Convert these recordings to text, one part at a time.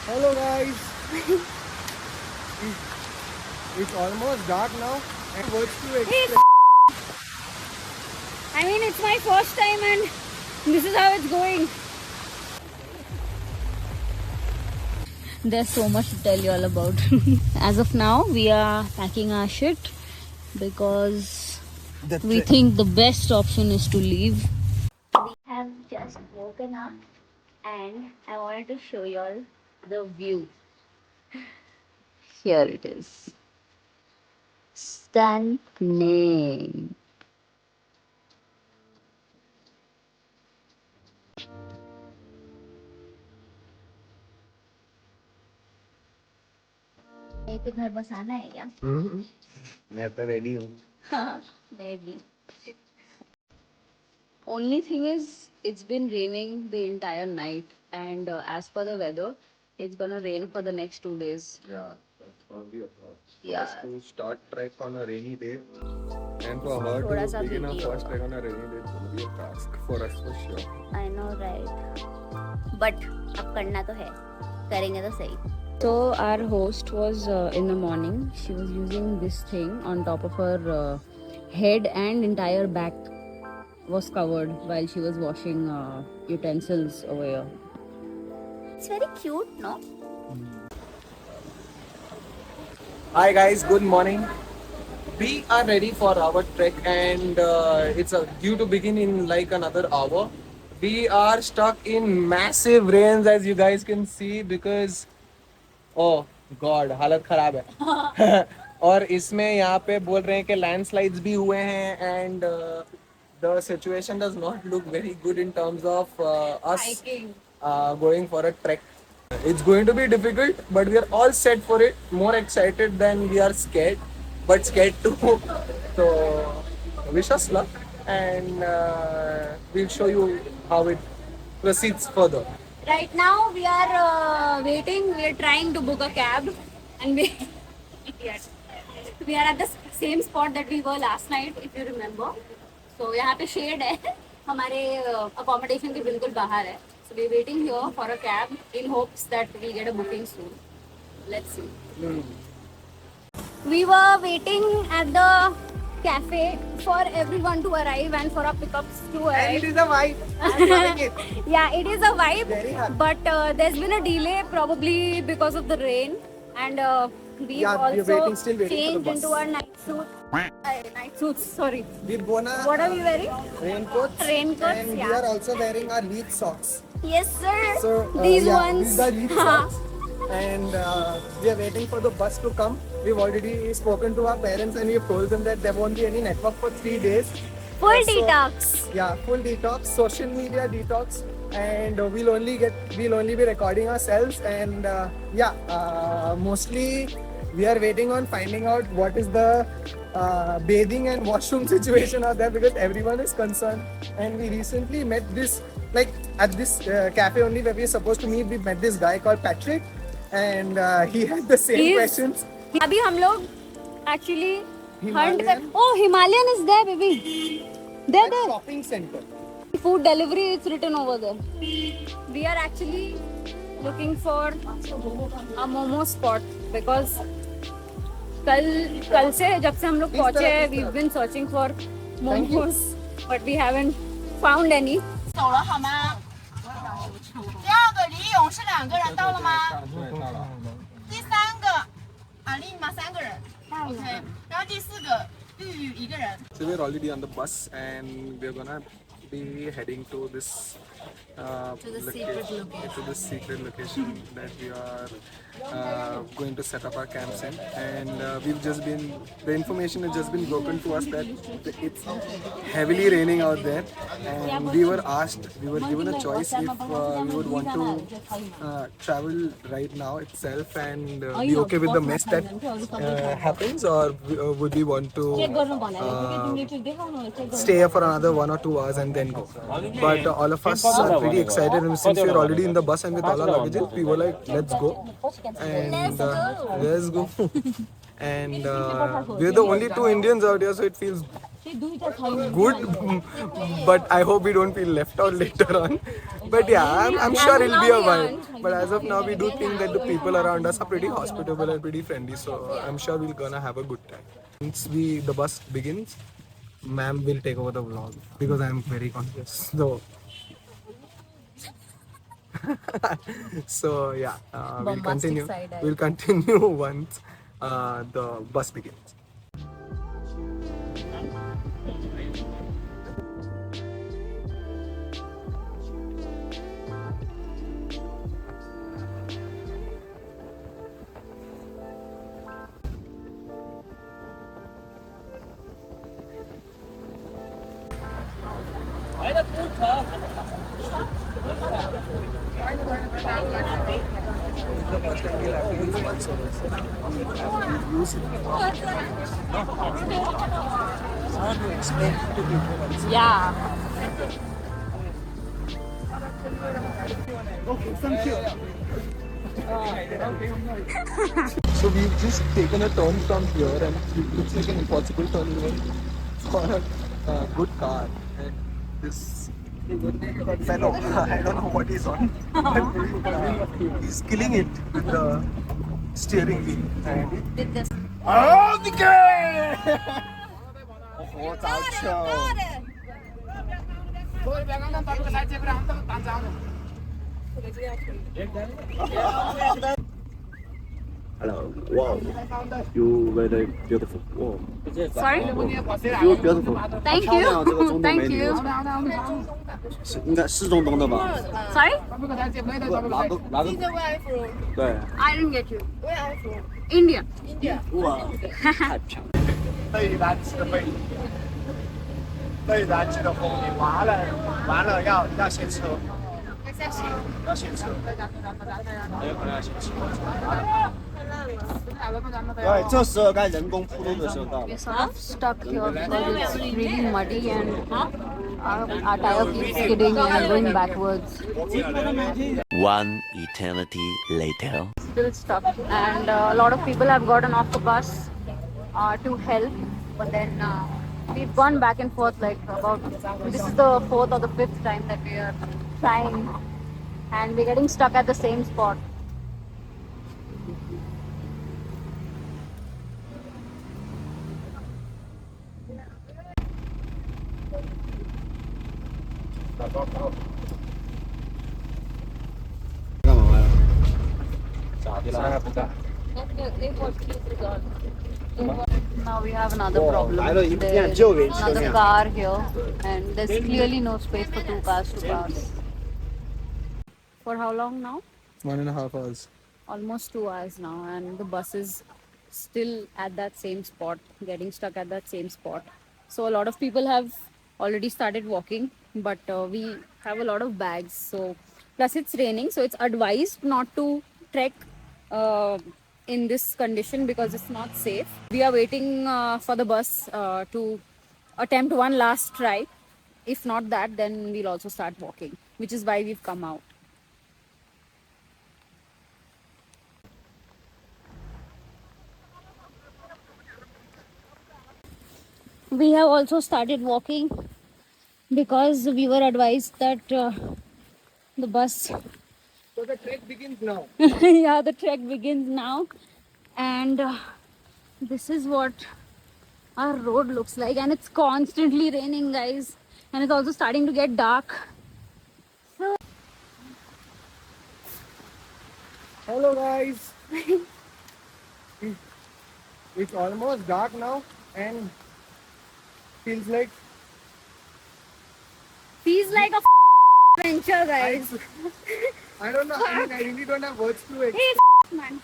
Hello guys. It's almost dark now and words to explain. I mean, it's my first time and this is how it's going. There's so much to tell you all about. As of now, we are packing our shit because we think the best option is to leave. We have just woken up and I wanted to show you all the view. Here it is. Stunning. एक घर बसाना है क्या? मैं तो ready हूँ. Maybe. Only thing is, it's been raining the entire night, and as per the weather, it's gonna rain for the next 2 days. Yeah, that's probably a problem. Yeah. For us to start trek on a rainy day and for her थोड़ा to सा begin her भीगी first होगा. trek on a rainy day, it's gonna be a task for us for sure. I know, right? But अब करना तो है, करेंगे तो सही. So our host was in the morning. She was using this thing on top of her head, and entire back was covered while she was washing utensils over here. It's very cute, no? Hi guys, good morning. We are ready for our trek and it's due to begin in like another hour. We are stuck in massive rains as you guys can see because oh god हालत खराब है. और इसमें यहाँ पे बोल रहे हैं कि लैंडस्लाइड्स भी हुए हैं and the situation does not look very good in terms of us Hiking. going for a trek. It's going to be difficult, but we are all set for it. More excited than we are scared, but scared too. So, wish us luck, and we'll show you how it proceeds further. Right now we are waiting. We are trying to book a cab, and yes, we are at the same spot that we were last night, if you remember. So यहाँ पे shade है. हमारे accommodation के बिल्कुल बाहर है. So we are waiting here for a cab in hopes that we get a booking soon. Let's see. We were waiting at the cafe for everyone to arrive and for our pickups to And arrive. it is a vibe. I'm loving it. Yeah, it is a vibe, Very happy. but there's been a delay probably because of the rain, and we've Yeah, we're also waiting, still waiting for the changed bus. into our night suits. Sorry, We're gonna what are we wearing? raincoats. Raincoats, And we yeah. are also wearing our leaf socks. Yes, sir. So These yeah, ones. these are leaf socks. And we are waiting for the bus to come. We've already spoken to our parents and we've told them that there won't be any network for 3 days. Full So, detox. Yeah, full detox, social media detox, and we'll only be recording ourselves. And mostly we are waiting on finding out what is the bathing and washroom situation out there because everyone is concerned. And we recently met this, like at this cafe only where we are supposed to meet. We met this guy called Patrick, and he had the same He's- questions. अभी हम लोग actually hunt Himalayan. कर. Oh, Himalayan is there, baby. There, At there. shopping center. Food delivery, it's written over there. We are actually looking for a momo spot because कल से जब से हम लोग पहुंचे हैं, we've been searching for momos, but we haven't found any. 走了好吗？第二个李勇是2个人到了吗？第3个阿丽吗？3个人。OK，然后第4个玉宇1个人。 So we're already on the bus and we're gonna be heading to this to this secret location that we are going to set up our camps in. And the information has just been broken to us that it's heavily raining out there. And we were given a choice if we would want to travel right now itself and be okay with the mess that happens, or would we want to stay here for another 1 or 2 hours and then go. But all of us are pretty excited, and since we are already in the bus and with all our luggages, we were like, let's go. And let's go. And we're the only 2 Indians out here, so it feels good, but I hope we don't feel left out later on. But yeah, I'm sure it'll be a while. But as of now, we do think that the people around us are pretty hospitable and pretty friendly. So I'm sure we're gonna have a good time. Once the bus begins, ma'am will take over the vlog because I'm very conscious. So so yeah, we'll continue. We'll continue once the bus begins. Yeah. So we've just taken a turn from here and it looks like an impossible turn even for a good car. And this fellow, I don't know what he's on, but he's killing it with the steering wheel. And Did this. oh, the guy! Oh, Hello. Wow. You very beautiful. Wow. Sorry? You beautiful. Thank 漂亮，这个 you. 中东 Thank 美女 you. 是应该是中东的吧？ Sorry? 哪个？对， I didn't get you. India. 哇，太漂亮。被燃气的魅力，被燃气的风力，完了要先车，要先车，很有可能要先车。对，这时候该人工铺路的时候到了。 We're sort of stuck here because it's really muddy and our tire keeps skidding and going backwards. One eternity later. Still stuck, and a lot of people have gotten off the bus to help, but then we've gone back and forth like about this is the 4th or the 5th time that we are trying, and we're getting stuck at the same spot. Now we have another problem. There's another car here, and there's clearly no space for 2 cars to pass. For how long now? 1.5 hours. Almost 2 hours now, and the bus is still at that same spot, getting stuck at that same spot. So a lot of people have already started walking, but we have a lot of bags. So plus it's raining, so it's advised not to trek in this condition because it's not safe. We are waiting for the bus to attempt one last try. If not that, then we'll also start walking, which is why we've come out. We have also started walking because we were advised that the bus So the trek begins now. yeah, the trek begins now, and this is what our road looks like, and it's constantly raining, guys, and it's also starting to get dark. So Hello guys. It's almost dark now and feels like a adventure, guys. I don't know. I mean, I really don't have words to it. Hey, man.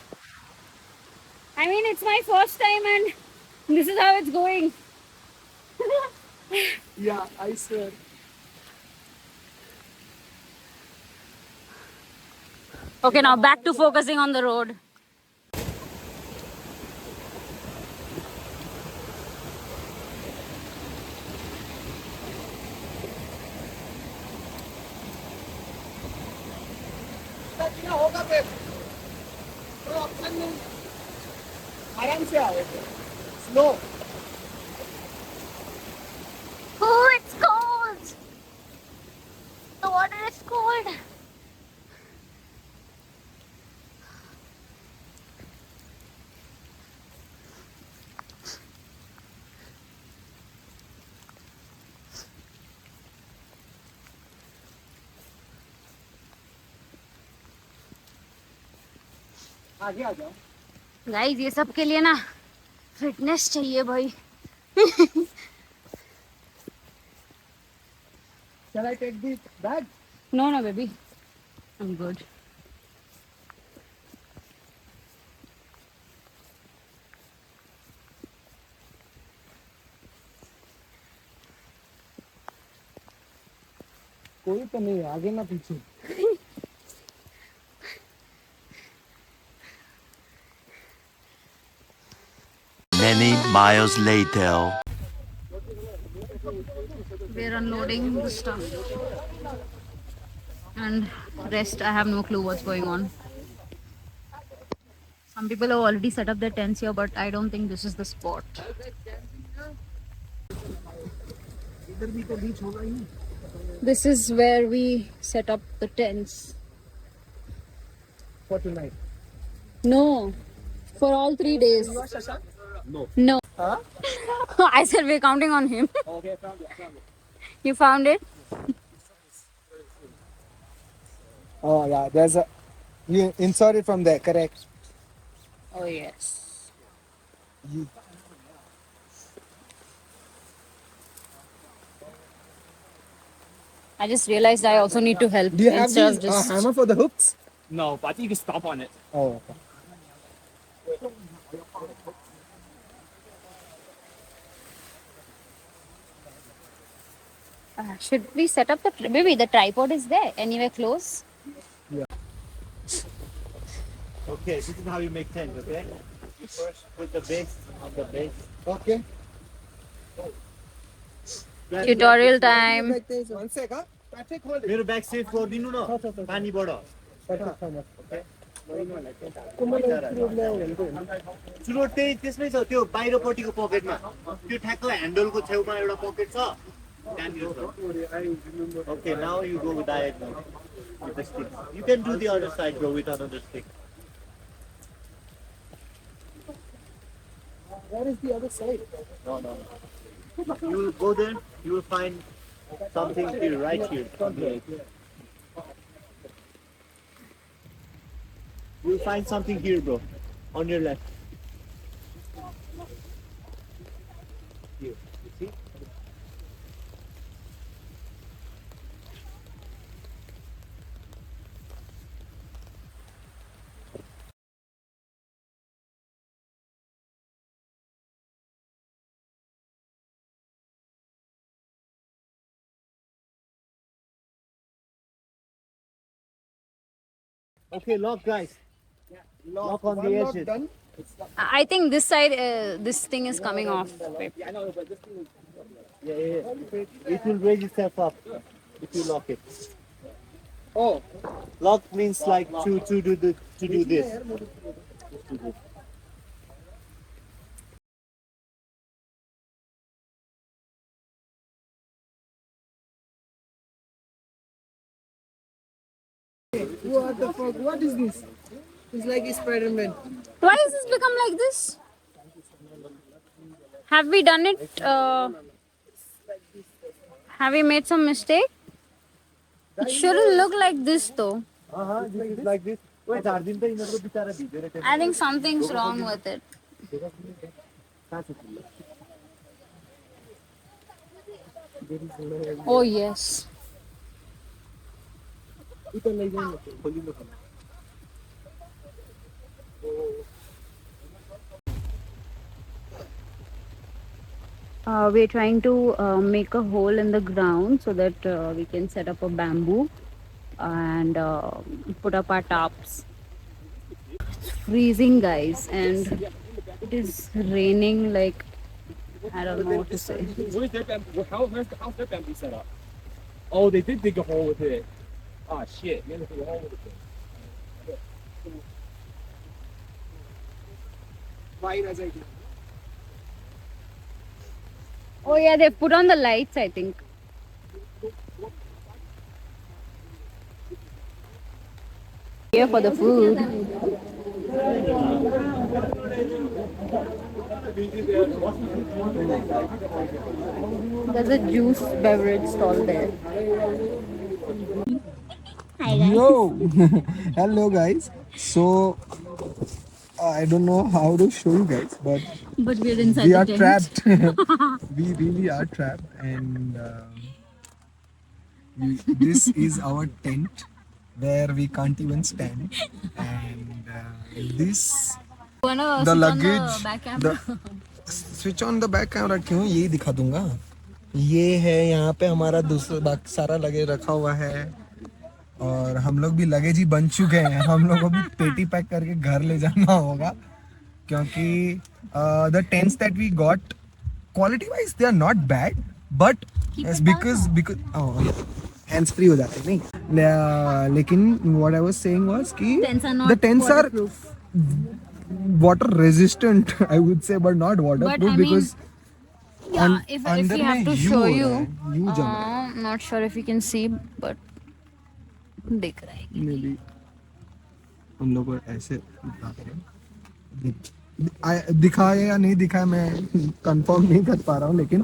I mean, it's my first time, and this is how it's going. Yeah, I swear. Okay, now back to focusing on the road. होगा फिर तो option में आराम से आओ slow guys ये सब के लिए ना फिटनेस चाहिए भाई. Shall I take the bag? No, no, baby. I'm good. कोई तो नहीं है, आगे ना पीछे. Many miles later. We're unloading the stuff. And rest, I have no clue what's going on. Some people have already set up their tents here, but I don't think this is the spot. This is where we set up the tents. For tonight. No, for all 3 days. No. No. Huh? I said we're counting on him. Okay, I found it. You found it? Oh yeah, there's a. You insert it from there, correct? Oh, yes. I just realized I also need to help. Do you have instead this of just... hammer for the hooks? No, but I think you can stop on it. Oh. Okay. should we set up the... Maybe the tripod is there. Anywhere close? Okay, this is how you make tent, okay? First, put the base on the base. Okay. Tutorial time. Like this. One sec, huh? Patrick, hold it. मेरो bag save गरिदिनु न पानीबाट चुरोट त्यही त्यसमै छ त्यो बाहिरपट्टिको पकेटमा त्यो ठ्याक्क ह्यान्डलको छेउमा एउटा पकेट छ त्यहाँनिर छ okay now you go diagonal with the stick. You can do the other side, bro, with another stick. Where is the other side? No. You will go there, you will find something here, right here. On the edge. You will find something here, bro, on your left. Here, you see? Okay, lock, guys. Lock on the edges. Done. I think this side, this thing is coming off. Yeah. It will raise itself up if you lock it. Oh. Lock means like to do this. What the fuck? What is this? It's like a Spider-Man. Why has this become like this? Have we done it? Have we made some mistake? It shouldn't look like this though. This is like this. Wait, I think something's wrong with it. Oh yes. We're trying to make a hole in the ground so that we can set up a bamboo and put up our tarps. It's freezing, guys, and it is raining like I don't know what to say. Where's their bamboo? How's their bamboo set up? Oh, they did dig a hole with it. Ah, shit. Man, they dig a hole with it. Fine as I do. Oh yeah, they put on the lights, I think. Here for the food. There's a juice beverage stall there. Yo! Hello guys. So I don't know how to show you guys, but But we're inside we the are tent. trapped. We really are trapped, and this is our tent where we can't even stand, and this Wanna the switch on luggage the back camera? Switch on the back camera क्यों, यही दिखा दूंगा. ये है यहाँ पे हमारा दूसरा सारा लगेज रखा हुआ है, और हम लोग भी लगेज ही बन चुके हैं. हम लोग को भी पेटी पैक करके घर ले जाना होगा, क्योंकि the tents that we got quality wise they are not bad, but because hands free हो जाते हैं नहीं. लेकिन what I was saying was कि Tents are not the tents are waterproof. water resistant, I would say, but not waterproof, I mean, because Yeah, if अंदर we have में to you show हो you, रहा है, you जम रहा है. not sure if you can see, but दिख रहा है. Maybe उन लोगों को ऐसे दिखाया या नहीं दिखाया मैं कंफर्म नहीं कर पा रहा हूँ, लेकिन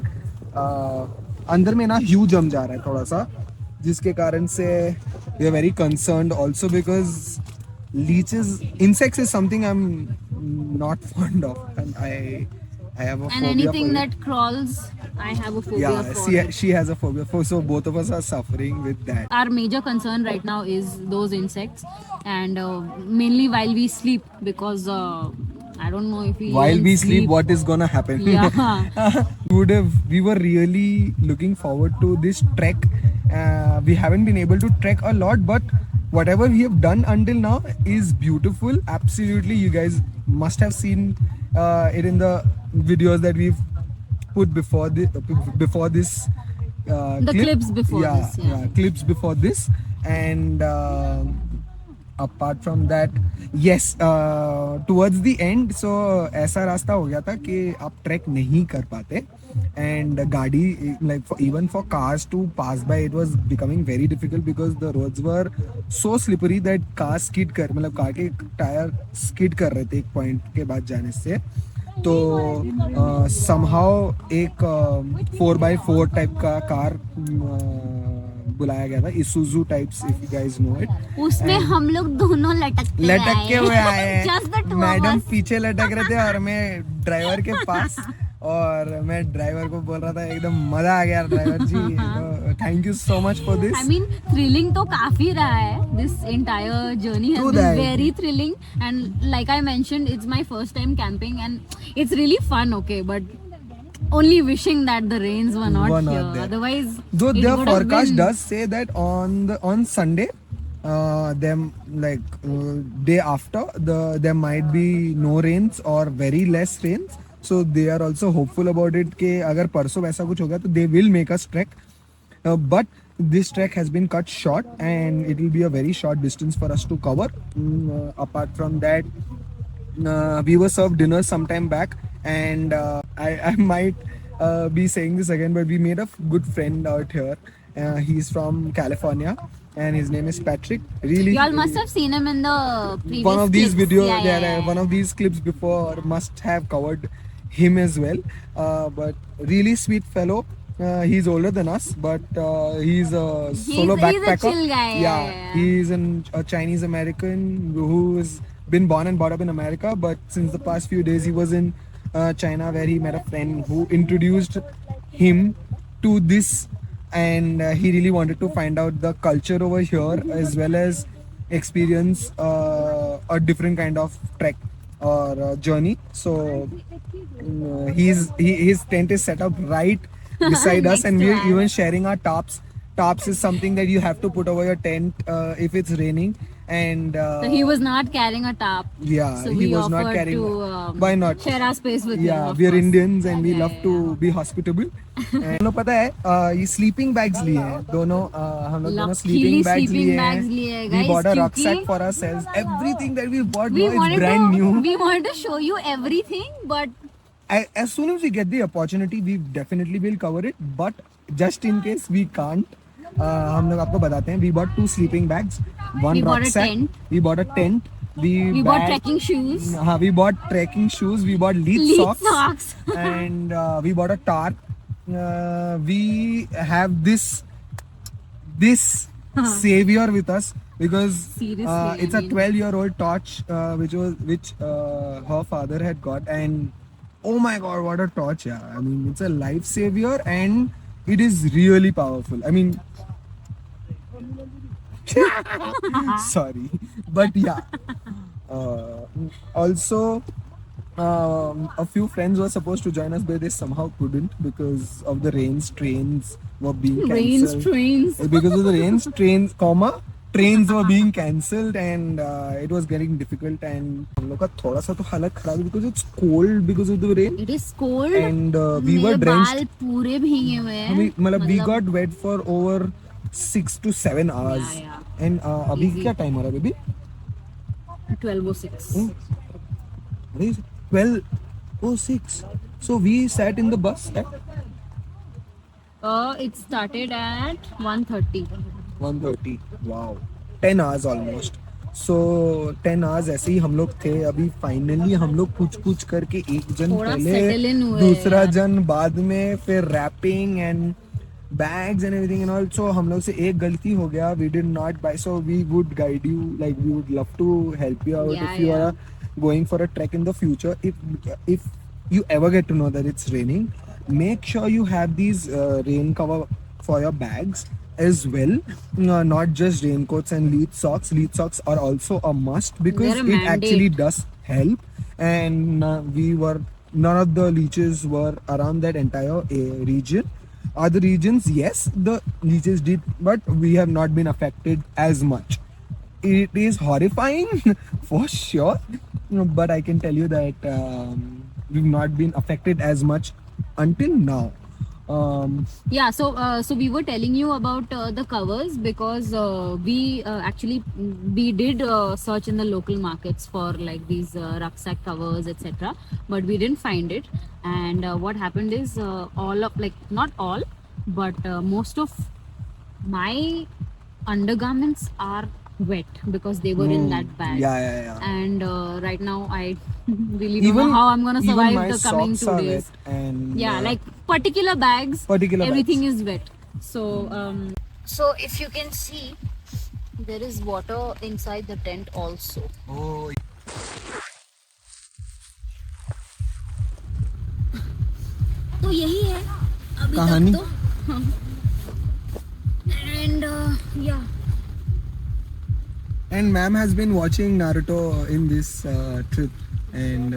अंदर में ना ह्यू जम जा रहा है थोड़ा सा, जिसके कारण से we are very concerned also, because leeches, insects is something I'm not fond of, and I have a And phobia anything for it. that crawls, I have a phobia Yeah, for. she has a phobia for, so both of us are suffering with that. Our major concern right now is those insects, and mainly while we sleep, because I don't know if we While even we sleep, what is gonna happen? Yeah. We were really looking forward to this trek. We haven't been able to trek a lot, but whatever we have done until now is beautiful. Absolutely, you guys must have seen it in the videos that we've put before this. The clips before this, yeah. Clips before this, and apart from that, yes, towards the end, so ऐसा रास्ता हो गया था कि आप track नहीं कर पाते, and गाड़ी like even for cars to pass by, it was becoming very difficult because the roads were so slippery that cars skid कर, मतलब कार के टायर skid कर रहे थे एक पॉइंट के बाद जाने से. तो somehow एक 4x4 टाइप का कार बुलाया गया था, Isuzu types, if you guys know it. उसमें हम लोग दोनों लटक के हुए आए हैं. Just the two of madam us. पीछे लटक रहे थे और मैं ड्राइवर के पास, और मैं ड्राइवर को बोल रहा था एकदम मजा आ गया driver ji, thank you so much for this. I mean, thrilling तो काफी रहा है. This entire journey has True been that. very thrilling, and like I mentioned, it's my first time camping, and it's really fun. Okay, but only wishing that the rains were not here. there. Otherwise, Though it their would have forecast been- does say that on Sunday, them like day after, there might be no rains or very less rains. So they are also hopeful about it कि अगर परसों वैसा कुछ होगा तो they will make us trek. But this trek has been cut short, and it will be a very short distance for us to cover. Apart from that, we were served dinner sometime back, and I might be saying this again, but we made a good friend out here. He's from California, and his name is Patrick. Really, Y'all must have seen him in the previous one of these clips. videos, Yeah. one of these clips before must have covered him as well. But really sweet fellow. He's older than us, but he's a solo he's a backpacker. chill guy, yeah. He's a Chinese American who's been born and brought up in America, but since the past few days he was in China, where he met a friend who introduced him to this, and he really wanted to find out the culture over here as well as experience a different kind of trek or journey. So his tent is set up right beside us, Next and to we're us. even sharing our tarps. Tarps is something that you have to put over your tent if it's raining, and So he was not carrying a tarp. yeah, So he we was not offered carrying. to Why not? share our space with Yeah, him. of we are course. Indians and we Yeah, love to be hospitable. And लोग पता है ये sleeping bags लिए हैं दोनों, हम लोग दोनों sleeping Luckily bags sleeping लिए bags हैं. लिए हैं, We guys, bought a क्योंकि rucksack for ourselves. Everything that we bought We now is wanted brand to, new. we wanted to show you everything, but As soon as we get the opportunity, we definitely will cover it. But just in case we can't, हम लोग आपको बताते हैं. We bought 2 sleeping bags, 1 We bought a rucksack. tent. We bought a tent. we bought trekking shoes, We bought trekking shoes. We bought lead lead socks. socks. And we bought a tarp. We have this savior with us because Seriously, it's I a mean- 12-year-old torch which her father had got, and oh my god, what a torch! Yeah, I mean it's a life savior and it is really powerful. I mean, sorry, but yeah. Also, a few friends were supposed to join us, but they somehow couldn't because of the rains. Trains were being Rains, cancelled. trains. Because of the rains, trains were being cancelled, and it was getting difficult. And हम लोग का थोड़ा सा तो हालत खराब है because it's cold because of the rain, It is cold. and we were मेरे drenched. बाल पूरे भीगे हुए हैं. हमें मतलब we मतलब- got wet for over 6 to 7 hours. Yeah. And अभी Easy. क्या टाइम हो रहा है baby? 12:06. 12:06. So we sat in the bus at It started at 1:30. 1:30. Wow. 10 hours almost. So 10 hours ऐसे ही हम लोग थे. अभी फाइनली हम लोग कुछ करके एक जन थोड़ा पहले, settle in हुए दूसरा यार. जन बाद में, फिर wrapping and bags and everything and all. So हम लोग से एक गलती हो गया. We did not buy. So we would guide you. Like we would love to help you out Yeah, if you yeah. are going for a trek in the future. If you ever get to know that it's raining, make sure you have these rain cover for your bags as well. Not just raincoats and lead socks. Lead socks are also a must because They're a it mandate. actually does help. And none of the leeches were around that entire region. Other regions, yes, the leeches did, but we have not been affected as much. It is horrifying for sure, but I can tell you that we've not been affected as much until now. Yeah, so we were telling you about the covers because we actually we did search in the local markets for like these rucksack covers, etc. But we didn't find it. And what happened is all of, like, not all, but most of my undergarments are wet because they were in that bag. Yeah. And right now I really don't Even know how I'm gonna even survive my the coming socks 2 are days. wet, and Yeah, like particular bags, Particular everything bags. is wet. So if you can see, there is water inside the tent also. oh, तो यही है अभी कहानी. तक तो. And yeah. And ma'am has been watching Naruto in this trip, and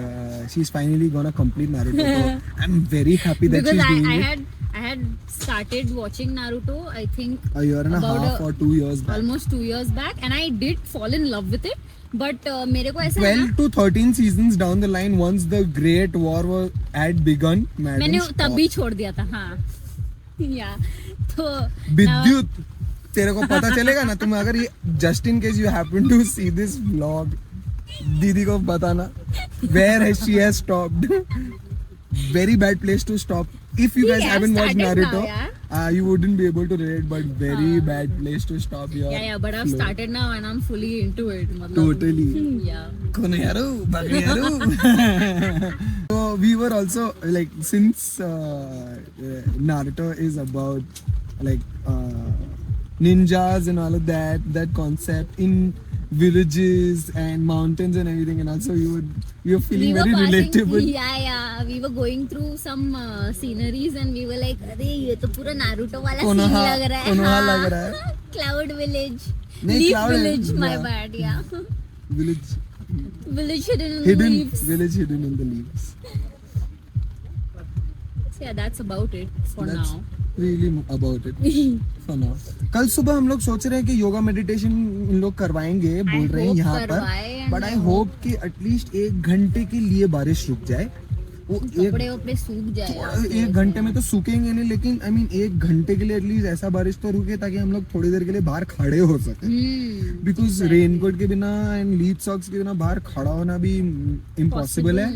she's finally gonna complete Naruto. So I'm very happy that Because she's doing I it. had started watching Naruto, I think A year and a about half or 2 years back. almost 2 years back, and I did fall in love with it. But मेरे को ऐसा है 12 ना, to 13 seasons down the line, once the Great War had begun, madam, मैंने stop. तब भी छोड़ दिया था. हाँ. Yeah. तो विद्युत, तेरे को पता चलेगा ना. तुम अगर ये just in case you happen to see this vlog, दीदी को बताना where she has stopped. Very bad place to stop. If you guys Yeah, haven't watched started Naruto, now, you wouldn't be able to relate, but very bad place to stop your yeah, but I've flow. started now and I'm fully into it. मतलब, Totally. Yeah. Konoyaru, Bagyaru. So we were also like, since Naruto is about like ninjas and all of that concept in villages and mountains and everything, and also you were feeling very relatable. Yeah. We were going through some sceneries and we were like, अरे ये तो पूरा Naruto वाला scene Konoha लग रहा है. Konoha हाँ. लग रहा है. Cloud village. नहीं, Leaf Cloud village, my yeah. bad, yeah. Village Village hidden in the hidden, leaves. village hidden in the leaves. So yeah, that's about it for That's now. really about it for now. कल सुबह हम लोग सोच रहे हैं कि yoga meditation इन लोग करवाएंगे, बोल रहे हैं hope यहाँ करवाए पर, and but I I hope कि एटलीस्ट 1 घंटे के लिए बारिश रुक जाए. वो कपड़े वपड़े सूख जाए. 1 घंटे में तो सूखेंगे नहीं, लेकिन आई मीन 1 घंटे के लिए एटलीस्ट ऐसा बारिश तो रुके ताकि हम लोग थोड़ी देर के लिए बाहर खड़े हो सके. बिकॉज रेनकोट के बिना एंड लीड सॉक्स के बिना बाहर खड़ा होना भी इम्पॉसिबल है.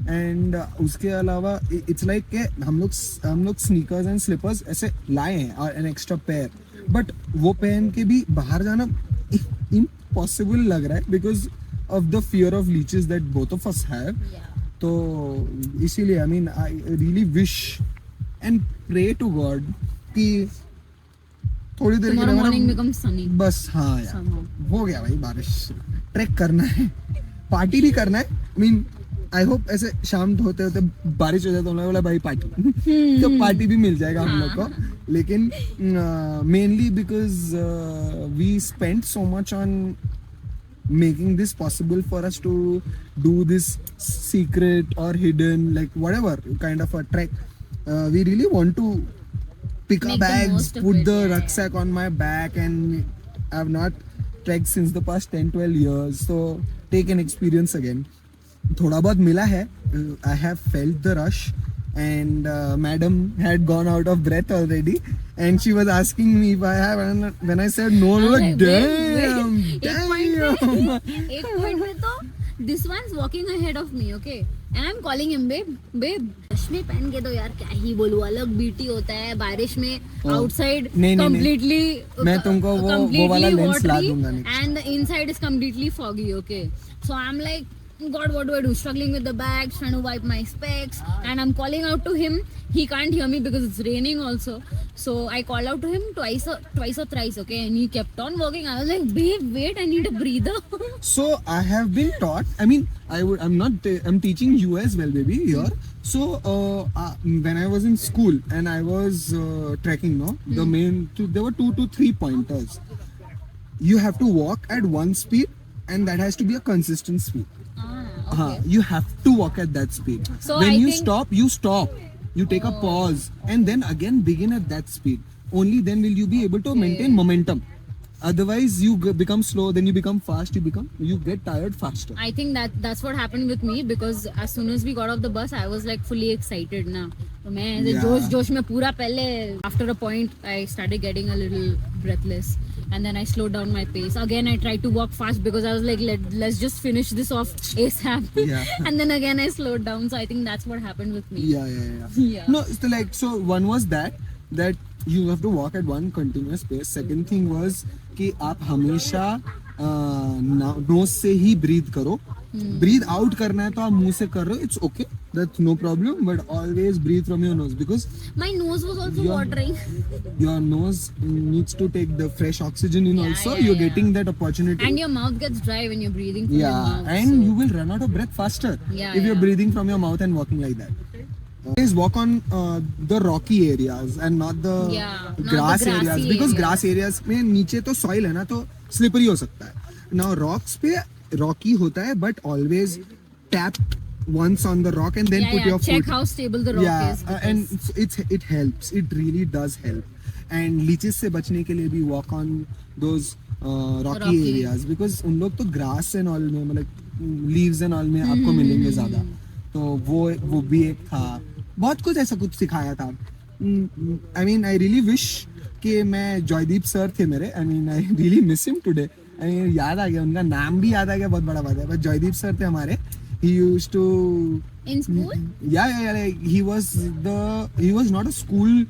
एंड उसके अलावा इट्स लाइक के हम लोग स्नीकर्स एंड स्लीपर्स ऐसे लाए हैं और एन एक्स्ट्रा पेयर, बट वो पहन के भी बाहर जाना इम्पॉसिबल लग रहा है because of the fear of leeches that both of us have. तो इसीलिए I mean I really wish and pray to God कि थोड़ी देर के Tomorrow लिए morning मतलब becomes sunny. बस हाँ यार Somehow. हो गया भाई बारिश ट्रैक करना है पार्टी भी करना है मीन आई होप ऐसे शाम होते होते बारिश हो जाए तो हम लोग बोला भाई पार्टी तो पार्टी भी मिल जाएगा हम लोग को लेकिन mainly because we spend so much on making this possible for us to do this secret or hidden like whatever kind of a trek we really want to pick Make our the bags most of put it, the yeah, rucksack on my back and I've not trekked since the past 10-12 years so take an experience again थोड़ा बहुत मिला है I have felt the rush and madam had gone out of breath already and she was asking me if I have and when I said no I'm like like, damn wait. एक point में तो this one's walking ahead of me, okay? And I'm calling him babe चश्मे पहन के तो यार क्या ही बोलूं अलग बीटी होता है बारिश में outside नहीं, नहीं, completely मैं तुमको वो वाला लेंस ला दूंगा next. and the inside is completely foggy, okay? So I'm like God, what do I do? Struggling with the bags, trying to wipe my specs, and I'm calling out to him. He can't hear me because it's raining also. So I called out to him twice or thrice, okay? And he kept on walking. I was like, babe, wait, I need a breather. So I have been taught. I mean, I'm teaching you as well, baby. Here. So when I was in school and I was trekking, no, there were 2 to 3 pointers. You have to walk at one speed, and that has to be a consistent speed. Okay. You have to walk at that speed. So when I you think- stop, you stop. You take a pause and then again begin at that speed. Only then will you be able to maintain momentum. Otherwise, you become slow. Then you become fast. You get tired faster. I think that's what happened with me because as soon as we got off the bus, I was like fully excited ना. तो मैं ऐसे Yeah. जोश में पूरा पहले after a point I started getting a little breathless and then I slowed down my pace. Again I tried to walk fast because I was like let's just finish this off ASAP. Yeah. And then again I slowed down. So I think that's what happened with me. Yeah. No, it's like so. One was that you have to walk at one continuous pace. Second thing was कि आप हमेशा knows से ही breathe करो. Breathe out करना है तो आप मुंह से कर रहे हो. It's okay. That's no problem. But always breathe from your nose because My nose was also Yeah. watering. your nose needs to take the fresh oxygen in. Yeah, Also, yeah, you're yeah. getting that opportunity. And your mouth gets dry when you're breathing from your Yeah, mouth. and so- you will run out of breath faster Yeah, if you're yeah. breathing from your mouth and walking like that. Always walk on the rocky areas and not the Yeah, not the grass grassy areas because areas. grass areas में नीचे तो soil है ना तो slippery हो सकता है. Now rocks पे rocky होता है but always tap once on the rock and then yeah, put yeah. your Check foot. how stable the rock Yeah, is. and because- it helps. It really does help. And leeches से बचने के लिए भी walk on those rocky Rocky. areas because उन लोग तो grass and all में मतलब leaves and all में आपको मिलेंगे ज़्यादा. तो वो भी एक था. बहुत कुछ ऐसा कुछ सिखाया था. I mean I really wish कि मैं जॉयदीप सर थे मेरे. I mean I really miss him today. I mean याद आ गया उनका नाम भी याद आ गया बहुत बड़ा बात है. But जॉयदीप सर थे हमारे. He used to in school? yeah like he was not a school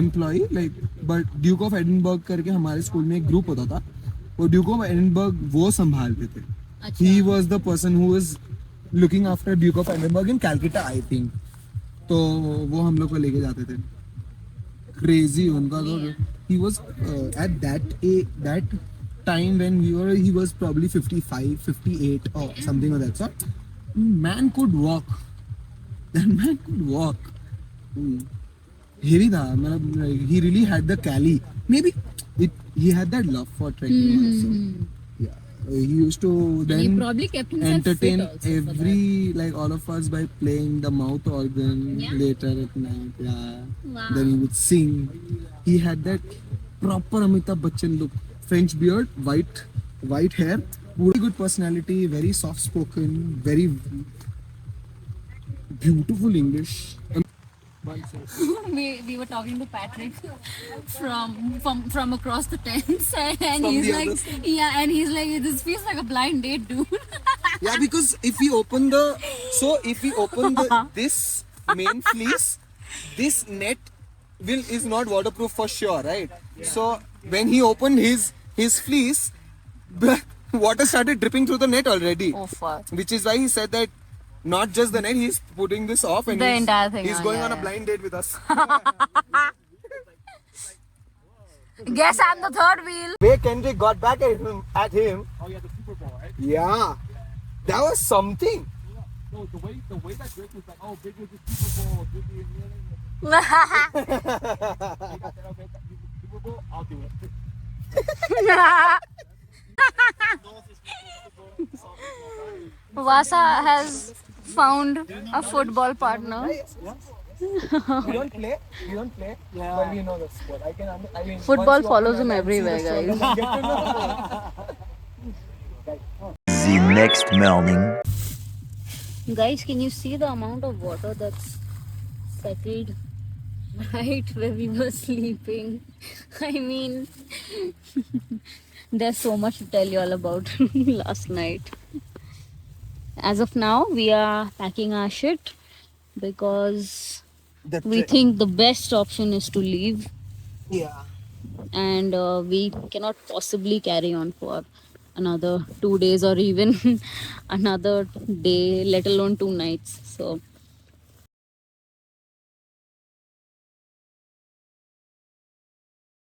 employee like but Duke of Edinburgh करके हमारे स्कूल में एक ग्रुप होता था वो Duke of Edinburgh वो संभालते थे. अच्छा. He was the person who was looking after Duke of Edinburgh in Calcutta I think. तो वो हम लोग को लेके जाते थे. Crazy उनका तो he was at that time when he was probably 55 58 or something of that sort. Man could walk. That man could walk. Heavy था मतलब he really had the Cali. Maybe he had that love for trekking also. Yeah, he used to then he probably kept himself entertain fit also for every like all of us by playing the mouth organ Yeah. later at night. Yeah. Wow. Then he would sing. He had that proper Amitabh Bachchan look. French beard, white hair, very good personality, very soft spoken, very beautiful English. we were talking to Patrick from across the tents and From he's the like other side. yeah and he's like this feels like a blind date dude. Yeah, because if we open this main fleece, this net is not waterproof for sure, right? So when he opened his fleece, the water started dripping through the net already. Oh fuck. Which is why he said that not just the net, he's putting this off and The he's, entire thing he's on, going yeah, on a yeah. blind date with us. Guess I'm the third wheel. Way Kendrick got back at him. Oh yeah, the Super Bowl, right? Yeah, that was something. No, the way that Drake was like, oh, big was the Super Bowl, big was the Super Bowl, I'll do it. Vasa has found a football partner. We don't play, but we know the sport. I mean, Football once you follows open him your eyes, see the everywhere, struggle, guys. you get to know. The next morning. Guys, can you see the amount of water that's settled right where we were sleeping? I mean, there's so much to tell you all about last night. As of now, we are packing our shit because we think the best option is to leave. Yeah. And we cannot possibly carry on for another 2 days or even another day, let alone 2 nights. So